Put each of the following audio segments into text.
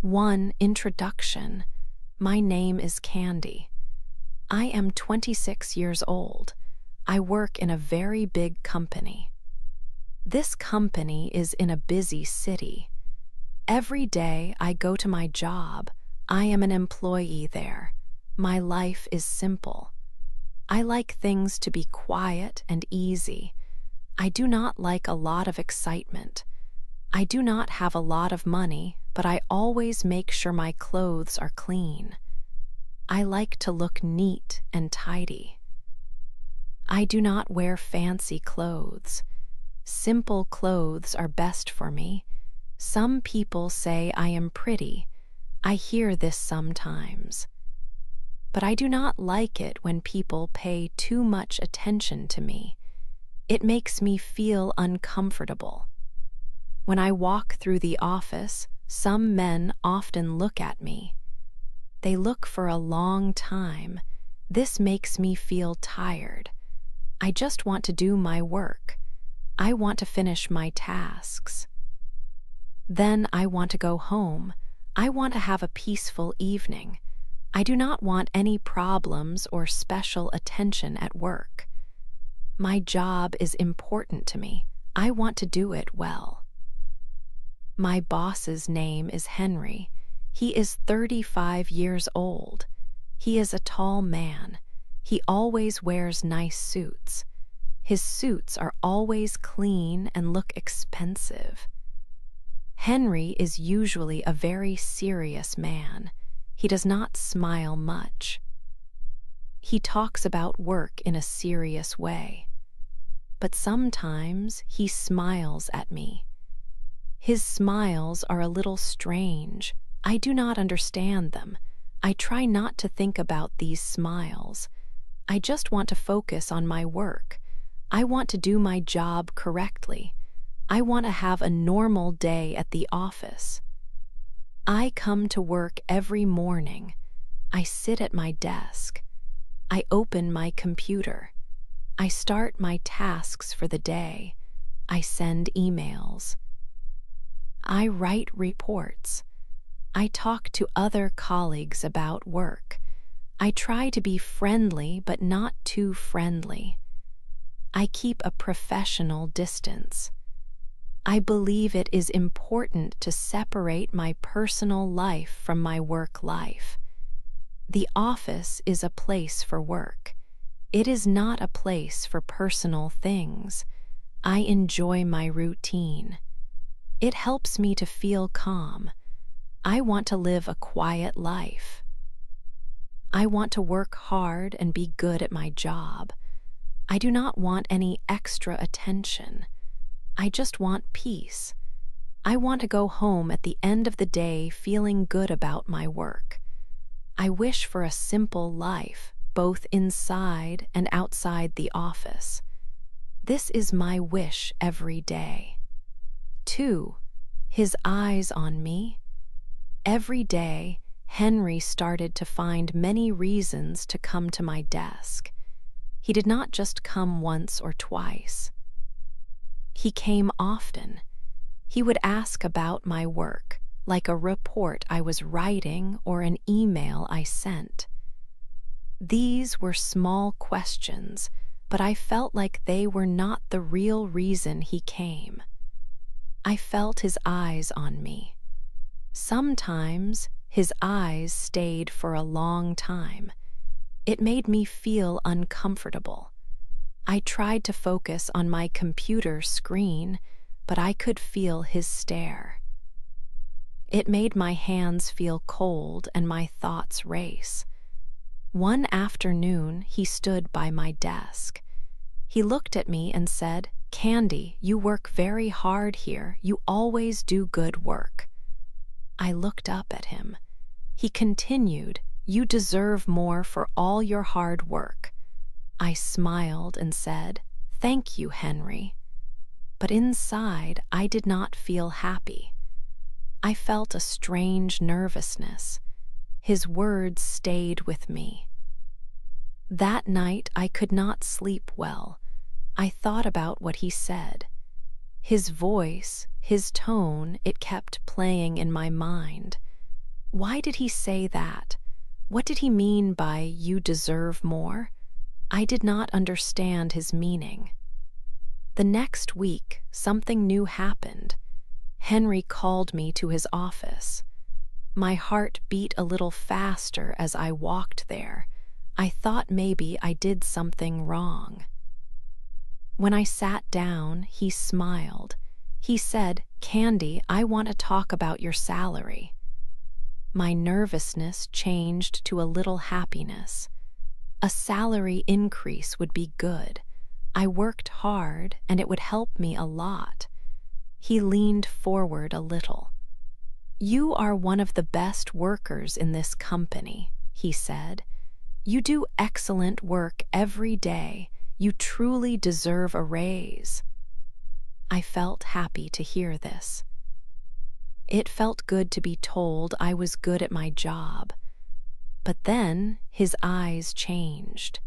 1. Introduction. My name is Candy. I am 26 years old. I work in a very big company. This company is in a busy city. Every day I go to my job. I am an employee there. My life is simple. I like things to be quiet and easy. I do not like a lot of excitement. I do not have a lot of money, but I always make sure my clothes are clean. I like to look neat and tidy. I do not wear fancy clothes. Simple clothes are best for me. Some people say I am pretty. I hear this sometimes. But I do not like it when people pay too much attention to me. It makes me feel uncomfortable. When I walk through the office, some men often look at me. They look for a long time. This makes me feel tired. I just want to do my work. I want to finish my tasks. Then I want to go home. I want to have a peaceful evening. I do not want any problems or special attention at work. My job is important to me. I want to do it well. My boss's name is Henry. He is 35 years old. He is a tall man. He always wears nice suits. His suits are always clean and look expensive. Henry is usually a very serious man. He does not smile much. He talks about work in a serious way. But sometimes he smiles at me. His smiles are a little strange. I do not understand them. I try not to think about these smiles. I just want to focus on my work. I want to do my job correctly. I want to have a normal day at the office. I come to work every morning. I sit at my desk. I open my computer. I start my tasks for the day. I send emails. I write reports. I talk to other colleagues about work. I try to be friendly but not too friendly. I keep a professional distance. I believe it is important to separate my personal life from my work life. The office is a place for work. It is not a place for personal things. I enjoy my routine. It helps me to feel calm. I want to live a quiet life. I want to work hard and be good at my job. I do not want any extra attention. I just want peace. I want to go home at the end of the day feeling good about my work. I wish for a simple life, both inside and outside the office. This is my wish every day. 2. His eyes on me. Every day, Henry started to find many reasons to come to my desk. He did not just come once or twice. He came often. He would ask about my work, like a report I was writing or an email I sent. These were small questions, but I felt like they were not the real reason he came. I felt his eyes on me. Sometimes his eyes stayed for a long time. It made me feel uncomfortable. I tried to focus on my computer screen, but I could feel his stare. It made my hands feel cold and my thoughts race. One afternoon, he stood by my desk. He looked at me and said, "Candy, you work very hard here. You always do good work." I looked up at him. He continued, "You deserve more for all your hard work." I smiled and said, "Thank you, Henry." But inside, I did not feel happy. I felt a strange nervousness. His words stayed with me. That night, I could not sleep well. I thought about what he said. His voice, his tone, it kept playing in my mind. Why did he say that? What did he mean by "you deserve more"? I did not understand his meaning. The next week, something new happened. Henry called me to his office. My heart beat a little faster as I walked there. I thought maybe I did something wrong. When I sat down, he smiled. He said, "Candy, I want to talk about your salary." My nervousness changed to a little happiness. A salary increase would be good. I worked hard, and it would help me a lot. He leaned forward a little. "You are one of the best workers in this company," he said. "You do excellent work every day. You truly deserve a raise." I felt happy to hear this. It felt good to be told I was good at my job. But then his eyes changed.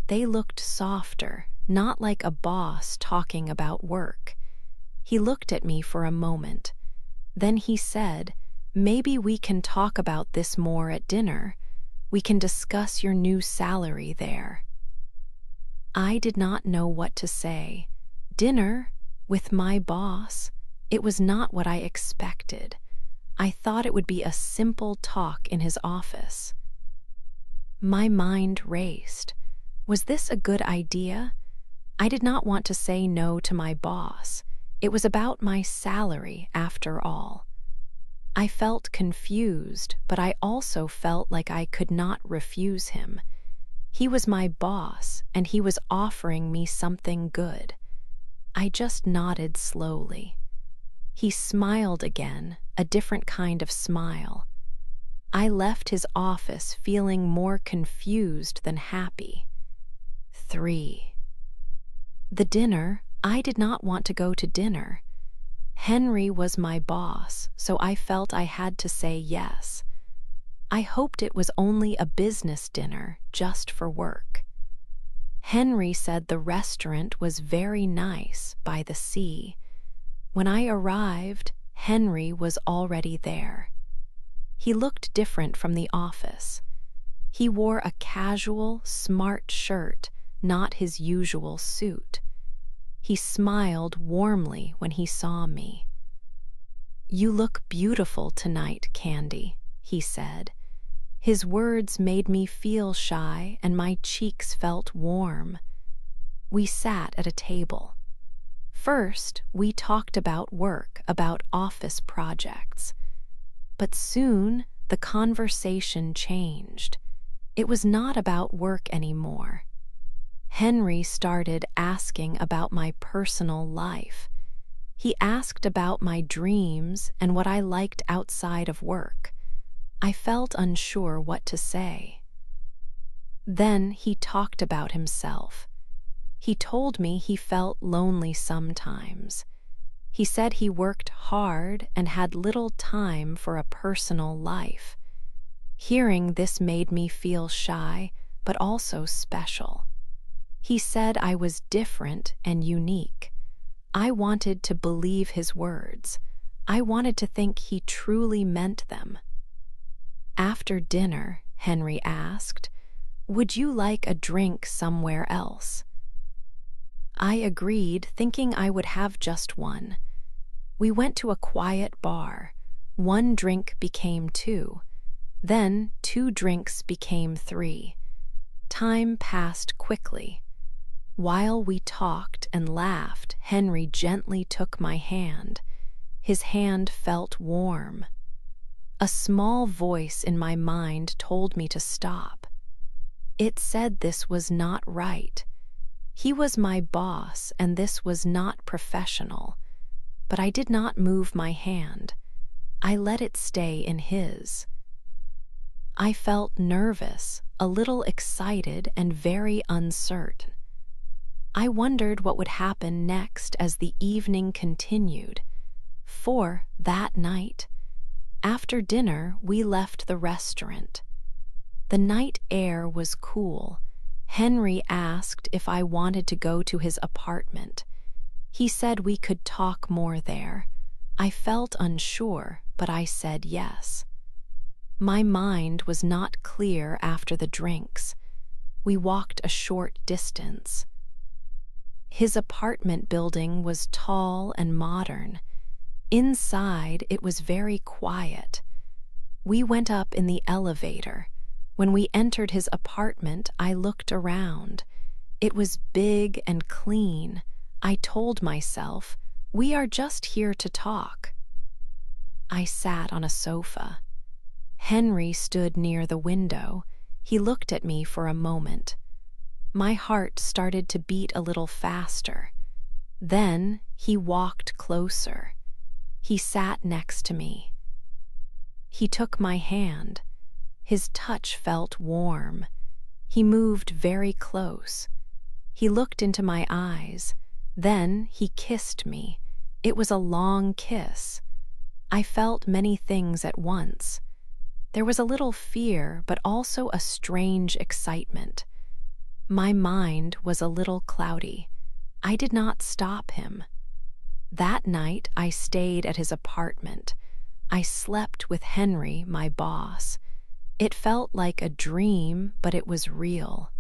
They looked softer, not like a boss talking about work. He looked at me for a moment. Then he said, "Maybe we can talk about this more at dinner. We can discuss your new salary there." I did not know what to say. Dinner? With my boss? It was not what I expected. I thought it would be a simple talk in his office. My mind raced. Was this a good idea? I did not want to say no to my boss. It was about my salary, after all. I felt confused, but I also felt like I could not refuse him. He was my boss, and he was offering me something good. I just nodded slowly. He smiled again, a different kind of smile. I left his office feeling more confused than happy. 3. The dinner. I did not want to go to dinner. Henry was my boss, so I felt I had to say yes. I hoped it was only a business dinner, just for work. Henry said the restaurant was very nice, by the sea. When I arrived, Henry was already there. He looked different from the office. He wore a casual, smart shirt, not his usual suit. He smiled warmly when he saw me. "You look beautiful tonight, Candy," he said. His words made me feel shy, and my cheeks felt warm. We sat at a table. First, we talked about work, about office projects. But soon, the conversation changed. It was not about work anymore. Henry started asking about my personal life. He asked about my dreams and what I liked outside of work. I felt unsure what to say. Then he talked about himself. He told me he felt lonely sometimes. He said he worked hard and had little time for a personal life. Hearing this made me feel shy, but also special. He said I was different and unique. I wanted to believe his words. I wanted to think he truly meant them. After dinner, Henry asked, "Would you like a drink somewhere else?" I agreed, thinking I would have just one. We went to a quiet bar. One drink became 2. Then 2 drinks became 3. Time passed quickly. While we talked and laughed, Henry gently took my hand. His hand felt warm. A small voice in my mind told me to stop. It said this was not right. He was my boss, and this was not professional. But I did not move my hand. I let it stay in his. I felt nervous, a little excited, and very uncertain. I wondered what would happen next as the evening continued. For that night, after dinner, we left the restaurant. The night air was cool. Henry asked if I wanted to go to his apartment. He said we could talk more there. I felt unsure, but I said yes. My mind was not clear after the drinks. We walked a short distance. His apartment building was tall and modern. Inside, it was very quiet. We went up in the elevator. When we entered his apartment, I looked around. It was big and clean. I told myself, we are just here to talk. I sat on a sofa. Henry stood near the window. He looked at me for a moment. My heart started to beat a little faster. Then he walked closer. He sat next to me. He took my hand. His touch felt warm. He moved very close. He looked into my eyes. Then he kissed me. It was a long kiss. I felt many things at once. There was a little fear, but also a strange excitement. My mind was a little cloudy. I did not stop him. That night, I stayed at his apartment. I slept with Henry, my boss. It felt like a dream, but it was real.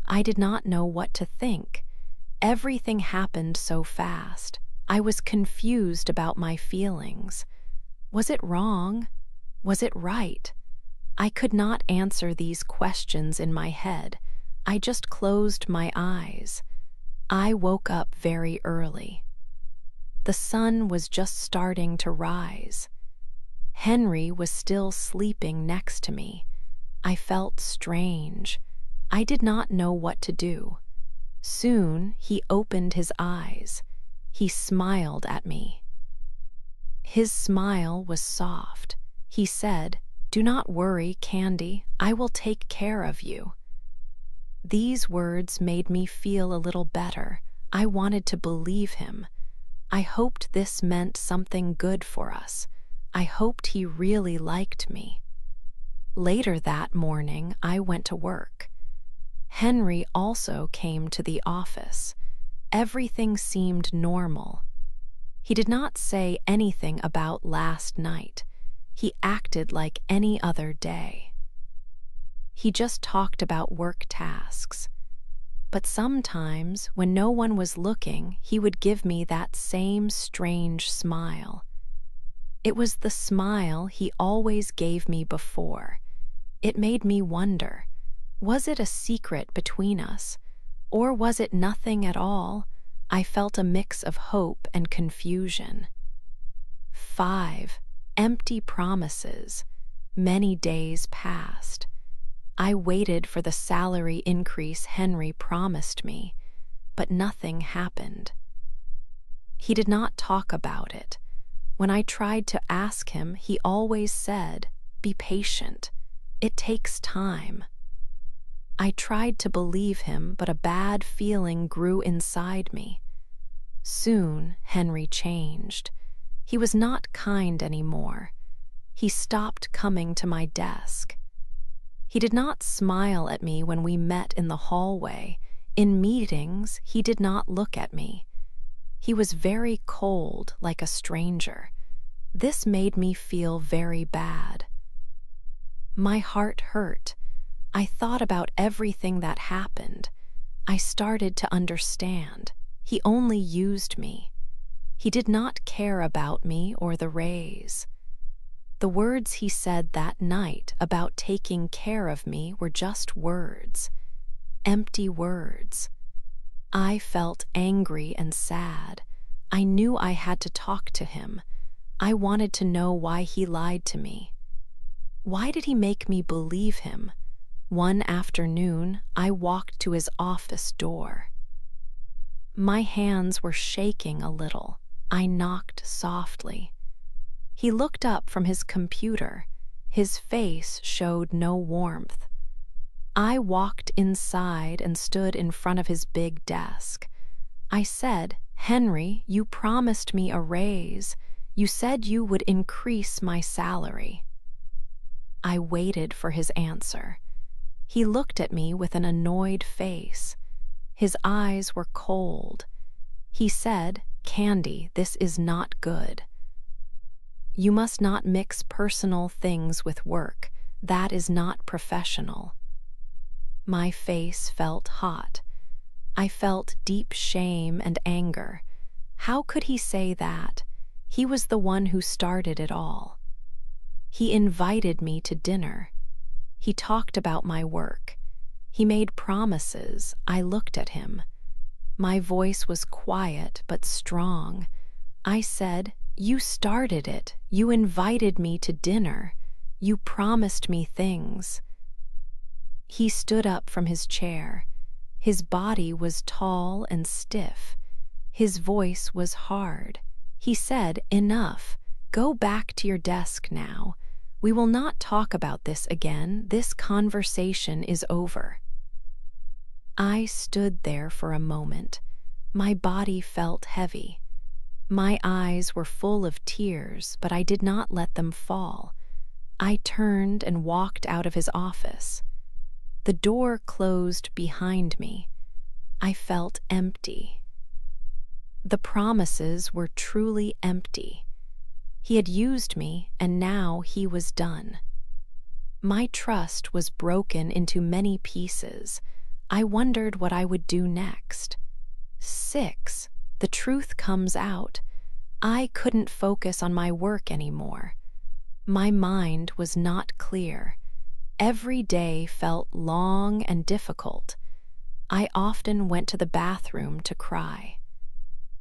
I did not know what to think. Everything happened so fast. I was confused about my feelings. Was it wrong? Was it right? I could not answer these questions in my head. I just closed my eyes. I woke up very early. The sun was just starting to rise. Henry was still sleeping next to me. I felt strange. I did not know what to do. Soon he opened his eyes. He smiled at me. His smile was soft. He said, "Do not worry, Candy. I will take care of you." These words made me feel a little better. I wanted to believe him. I hoped this meant something good for us. I hoped he really liked me. Later that morning, I went to work. Henry also came to the office. Everything seemed normal. He did not say anything about last night. He acted like any other day. He just talked about work tasks. But sometimes, when no one was looking, he would give me that same strange smile. It was the smile he always gave me before. It made me wonder, was it a secret between us, or was it nothing at all? I felt a mix of hope and confusion. 5 empty promises. Many days passed. I waited for the salary increase Henry promised me, but nothing happened. He did not talk about it. When I tried to ask him, he always said, "Be patient. It takes time." I tried to believe him, but a bad feeling grew inside me. Soon, Henry changed. He was not kind anymore. He stopped coming to my desk. He did not smile at me when we met in the hallway. In meetings, he did not look at me. He was very cold, like a stranger. This made me feel very bad. My heart hurt. I thought about everything that happened. I started to understand. He only used me. He did not care about me or the raise. The words he said that night about taking care of me were just words. Empty words. I felt angry and sad. I knew I had to talk to him. I wanted to know why he lied to me. Why did he make me believe him? One afternoon, I walked to his office door. My hands were shaking a little. I knocked softly. He looked up from his computer. His face showed no warmth. I walked inside and stood in front of his big desk. I said, "Henry, you promised me a raise. You said you would increase my salary." I waited for his answer. He looked at me with an annoyed face. His eyes were cold. He said, "Candy, this is not good." You must not mix personal things with work. That is not professional." My face felt hot. I felt deep shame and anger. How could he say that? He was the one who started it all. He invited me to dinner. He talked about my work. He made promises. I looked at him. My voice was quiet but strong. I said, "You started it. You invited me to dinner. You promised me things." He stood up from his chair. His body was tall and stiff. His voice was hard. He said, "Enough. Go back to your desk now. We will not talk about this again. This conversation is over." I stood there for a moment. My body felt heavy. My eyes were full of tears, but I did not let them fall. I turned and walked out of his office. The door closed behind me. I felt empty. The promises were truly empty. He had used me, and now he was done. My trust was broken into many pieces. I wondered what I would do next. 6. The truth comes out. I couldn't focus on my work anymore. My mind was not clear. Every day felt long and difficult. I often went to the bathroom to cry.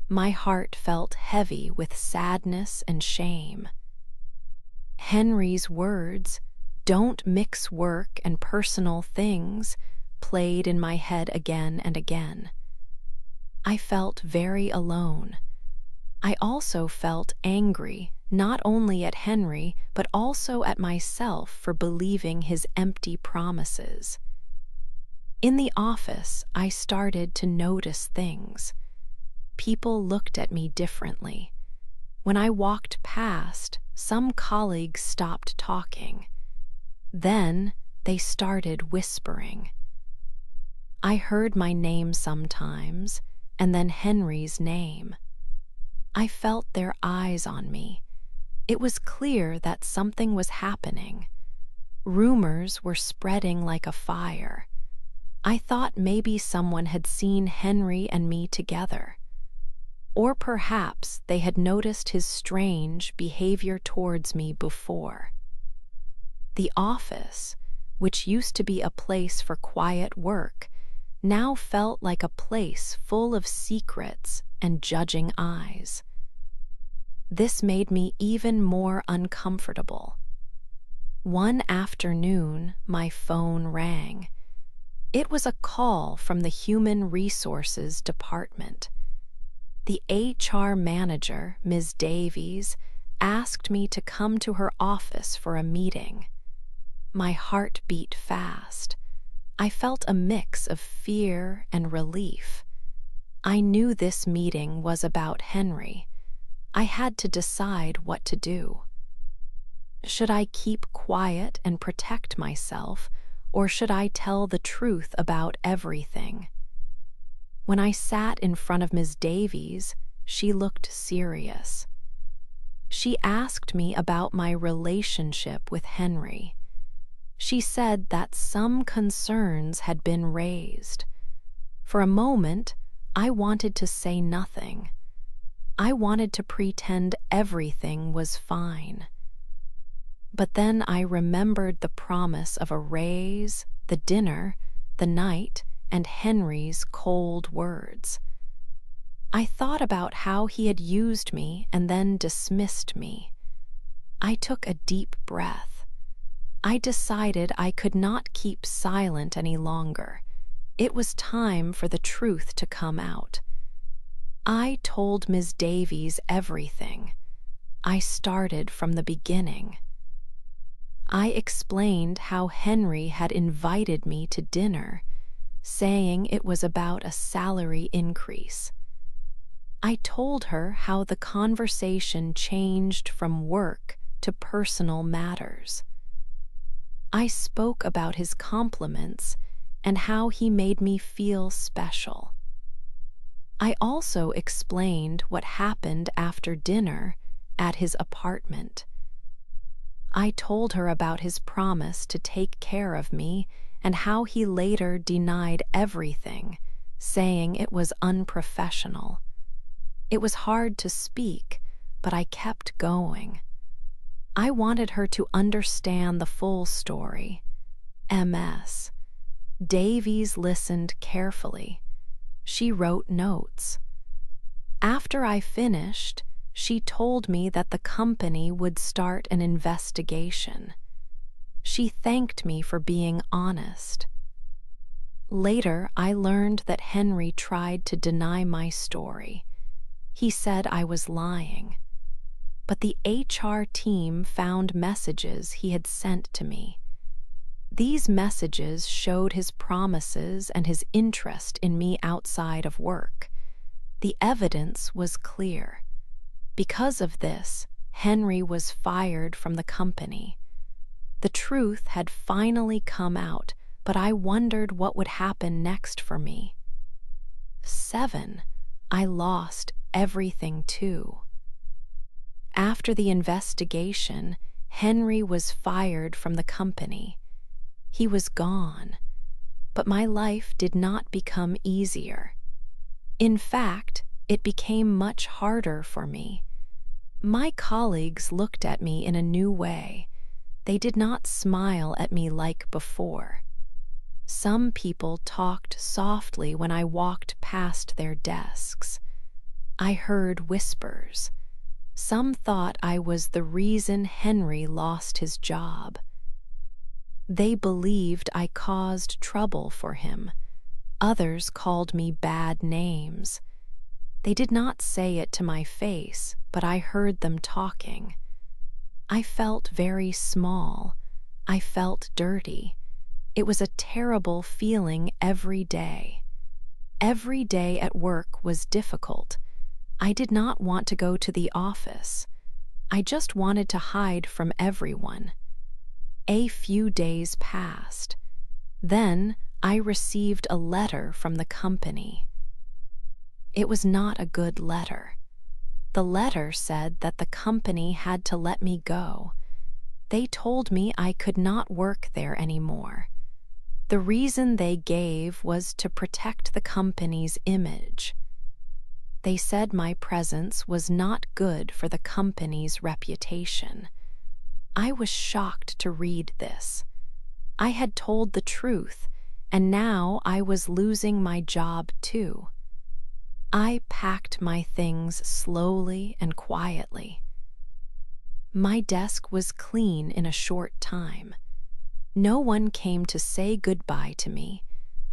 My heart felt heavy with sadness and shame. Henry's words, "Don't mix work and personal things," played in my head again and again. I felt very alone. I also felt angry, not only at Henry, but also at myself for believing his empty promises. In the office, I started to notice things. People looked at me differently. When I walked past, some colleagues stopped talking. Then they started whispering. I heard my name sometimes, and then Henry's name. I felt their eyes on me. It was clear that something was happening. Rumors were spreading like a fire. I thought maybe someone had seen Henry and me together. Or perhaps they had noticed his strange behavior towards me before. The office, which used to be a place for quiet work, now felt like a place full of secrets and judging eyes. This made me even more uncomfortable. One afternoon, my phone rang. It was a call from the Human Resources Department. The HR manager, Ms. Davies, asked me to come to her office for a meeting. My heart beat fast. I felt a mix of fear and relief. I knew this meeting was about Henry. I had to decide what to do. Should I keep quiet and protect myself, or should I tell the truth about everything? When I sat in front of Ms. Davies, she looked serious. She asked me about my relationship with Henry. She said that some concerns had been raised. For a moment, I wanted to say nothing. I wanted to pretend everything was fine. But then I remembered the promise of a raise, the dinner, the night, and Henry's cold words. I thought about how he had used me and then dismissed me. I took a deep breath. I decided I could not keep silent any longer. It was time for the truth to come out. I told Ms. Davies everything. I started from the beginning. I explained how Henry had invited me to dinner, saying it was about a salary increase. I told her how the conversation changed from work to personal matters. I spoke about his compliments and how he made me feel special. I also explained what happened after dinner at his apartment. I told her about his promise to take care of me and how he later denied everything, saying it was unprofessional. It was hard to speak, but I kept going. I wanted her to understand the full story. MS. Davies listened carefully. She wrote notes. After I finished, she told me that the company would start an investigation. She thanked me for being honest. Later, I learned that Henry tried to deny my story. He said I was lying. But the HR team found messages he had sent to me. These messages showed his promises and his interest in me outside of work. The evidence was clear. Because of this, Henry was fired from the company. The truth had finally come out, but I wondered what would happen next for me. 7. I lost everything too. After the investigation, Henry was fired from the company. He was gone, but my life did not become easier. In fact, it became much harder for me. My colleagues looked at me in a new way. They did not smile at me like before. Some people talked softly when I walked past their desks. I heard whispers. Some thought I was the reason Henry lost his job. They believed I caused trouble for him. Others called me bad names. They did not say it to my face, but I heard them talking. I felt very small. I felt dirty. It was a terrible feeling every day. Every day at work was difficult. I did not want to go to the office. I just wanted to hide from everyone. A few days passed. Then I received a letter from the company. It was not a good letter. The letter said that the company had to let me go. They told me I could not work there anymore. The reason they gave was to protect the company's image. They said my presence was not good for the company's reputation. I was shocked to read this. I had told the truth, and now I was losing my job too. I packed my things slowly and quietly. My desk was clean in a short time. No one came to say goodbye to me.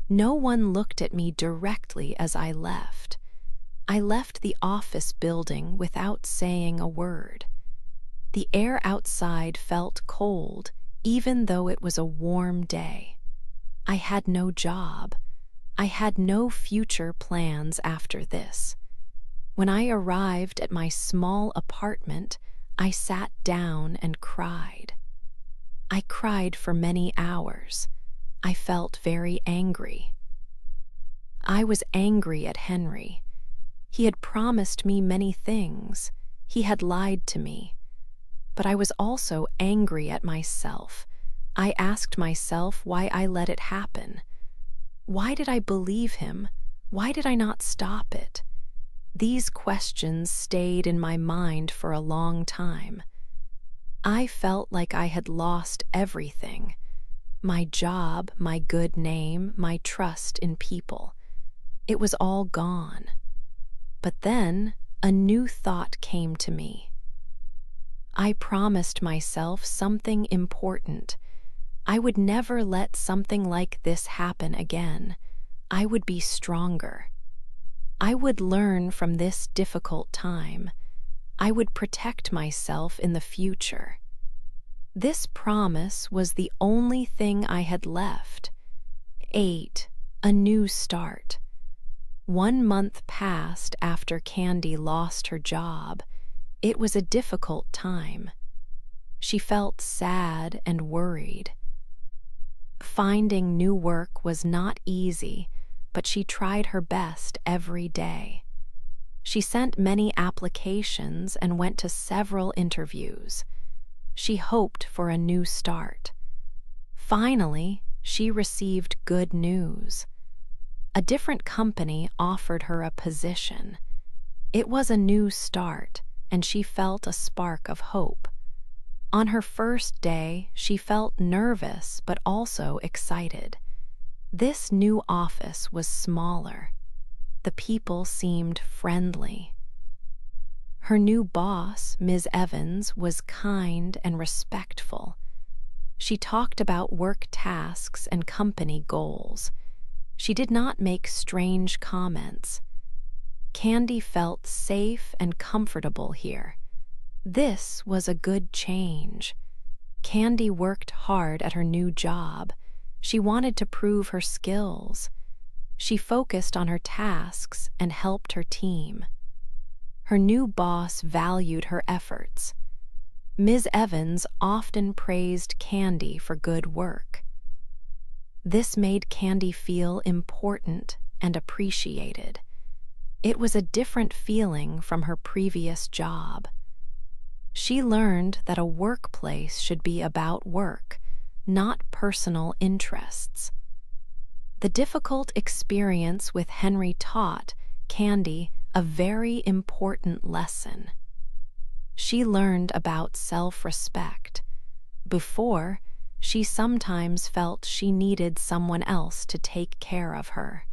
No one looked at me directly as I left. I left the office building without saying a word. The air outside felt cold, even though it was a warm day. I had no job. I had no future plans after this. When I arrived at my small apartment, I sat down and cried. I cried for many hours. I felt very angry. I was angry at Henry. He had promised me many things. He had lied to me. But I was also angry at myself. I asked myself why I let it happen. Why did I believe him? Why did I not stop it? These questions stayed in my mind for a long time. I felt like I had lost everything. My job, my good name, my trust in people. It was all gone. But then a new thought came to me. I promised myself something important. I would never let something like this happen again. I would be stronger. I would learn from this difficult time. I would protect myself in the future. This promise was the only thing I had left. 8. A new start. 1 month passed after Candy lost her job. It was a difficult time. She felt sad and worried. Finding new work was not easy, but she tried her best every day. She sent many applications and went to several interviews. She hoped for a new start. Finally, she received good news. A different company offered her a position. It was a new start, and she felt a spark of hope. On her first day, she felt nervous but also excited. This new office was smaller. The people seemed friendly. Her new boss, Ms. Evans, was kind and respectful. She talked about work tasks and company goals. She did not make strange comments. Candy felt safe and comfortable here. This was a good change. Candy worked hard at her new job. She wanted to prove her skills. She focused on her tasks and helped her team. Her new boss valued her efforts. Ms. Evans often praised Candy for good work. This made Candy feel important and appreciated. It was a different feeling from her previous job. She learned that a workplace should be about work, not personal interests. The difficult experience with Henry taught Candy a very important lesson. She learned about self-respect. Before, she sometimes felt she needed someone else to take care of her.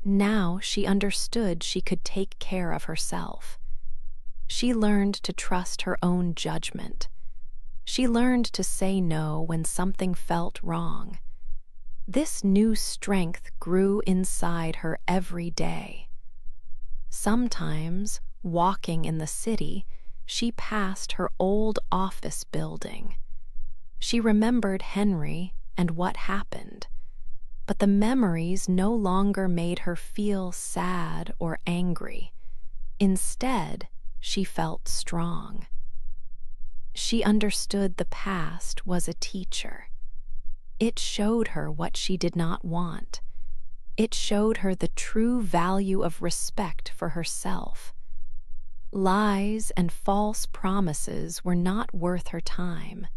Now she understood she could take care of herself. She learned to trust her own judgment. She learned to say no when something felt wrong. This new strength grew inside her every day. Sometimes, walking in the city, she passed her old office building. She remembered Henry and what happened, but the memories no longer made her feel sad or angry. Instead, she felt strong. She understood the past was a teacher. It showed her what she did not want. It showed her the true value of respect for herself. Lies and false promises were not worth her time.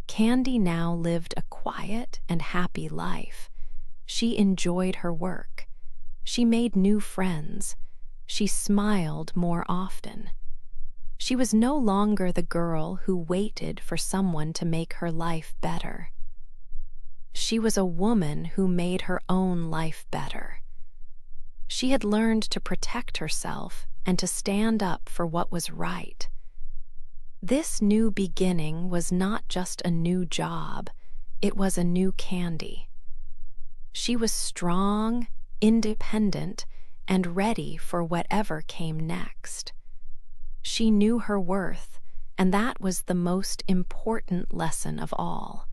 Candy now lived a quiet and happy life. She enjoyed her work. She made new friends. She smiled more often. She was no longer the girl who waited for someone to make her life better. She was a woman who made her own life better. She had learned to protect herself and to stand up for what was right. This new beginning was not just a new job, it was a new Candy. She was strong, independent, and ready for whatever came next. She knew her worth, and that was the most important lesson of all.